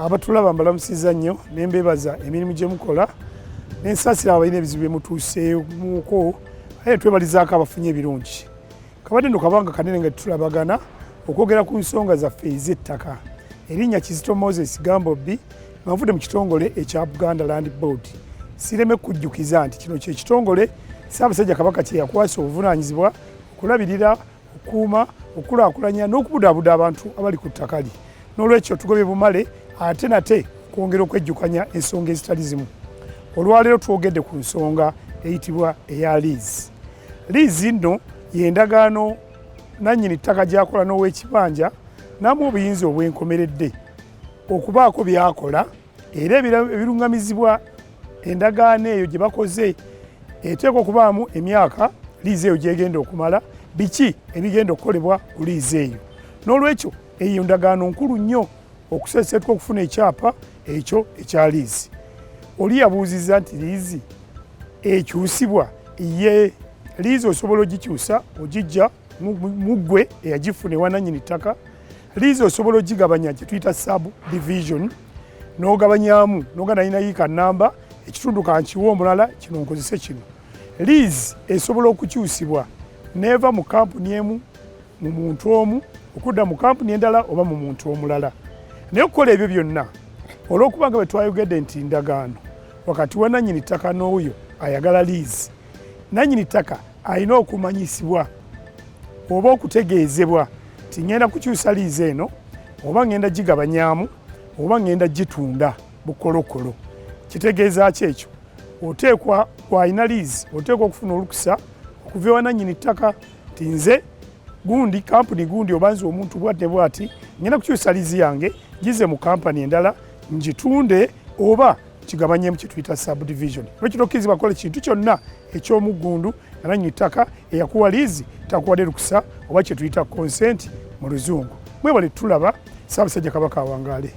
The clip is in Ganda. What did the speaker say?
abatulaba mbalamusiza nnyo ne mbeebaza emirimu gye mukola n'ensaasira abalina ebizibu byemutuusemuko aye twebalizaako abafunye ebirungi. Kabadde nno kabanga kanene nga tutulabagana okwogera ku nsonga zaffe ez'ettaka. Erinnya Kizito Moses Gambobbi nga nvudde mu kitongole ekya Buganda Land Board. Sireme kujjukiza nti kino kye kitongole Ssaabasajja Kabaka kye yakwasa obuvunaanyizibwa okulabirira, okukuuma, okulaakulanya n'okubudaabuda abantu abali ku ttaka li. N'olwekyo tugobye bumale ate nate kwongera okwejjukanya ensonga ezitali zimu. Olwaleero twogedde ku nsonga eyitibwa eya liizi. Liizi nno y'endagaano nannyini ttaka gy'akola n'ow'ekibanja n'amu obuyinza obwenkomeredde okubaako by'akola era ebiruŋŋamizibwa endagaano eyo gye bakoze eteekwa okubaamu emyaka liizi eyo gy'egenda okumala, biki ebigenda okukolebwa ku liizi eyo. N'olwekyo eyo ndagaano nkulu nnyo okuseesetuka okufuna ekyapa ekyo ekya liizi. Oli yabuuzizza nti liizi ekyusibwa ye liizi osobola ogikyusa ogijja mu ggwe eyagifuna ewa nannyini ttaka. Liizi osobola ogigabanya kye tuyita sub division n'ogabanyaamu n'oga nalina yiika nnamba ekitundu kankiwa omulala kino nkozese kino. Liizi esobola okukyusibwa neeva mu kampuni emu mu muntu omu okudda mu kampuni endala oba mu muntu omulala. Naye okukola ebyo byonna olw'okuba nga bwe twayogedde nti ndagaano wakati wa nannyini ttaka n'oyo ayagala liizi, nannyini ttaka alina okumanyisibwa oba okutegeezebwa ti ngenda kukyusa liizi eno oba ngenda gigabanyaamu oba ngenda gitunda bukolokolo. Kitegeeza ki ekyo? Oteekwa kwalina liizi oteekwa okufuna olukusa okuva ewa nannyini ttaka ti nze gundi kampuni gundi oba nze omuntu bwadde bwati ngenda kukyusa liizi yange gize mu kampani endala ngitunde oba kigabanyemu kye tuyita subdivision. Lwekyo tokkirizibwa kukola kintu kyonna eky'omuggundu nga nannyini ttaka eyakuwa liizi takuwadde lukusa oba kye tuyita consent mu luzungu. Mwebale tulaba. Ssaabasajja Kabaka awangaale.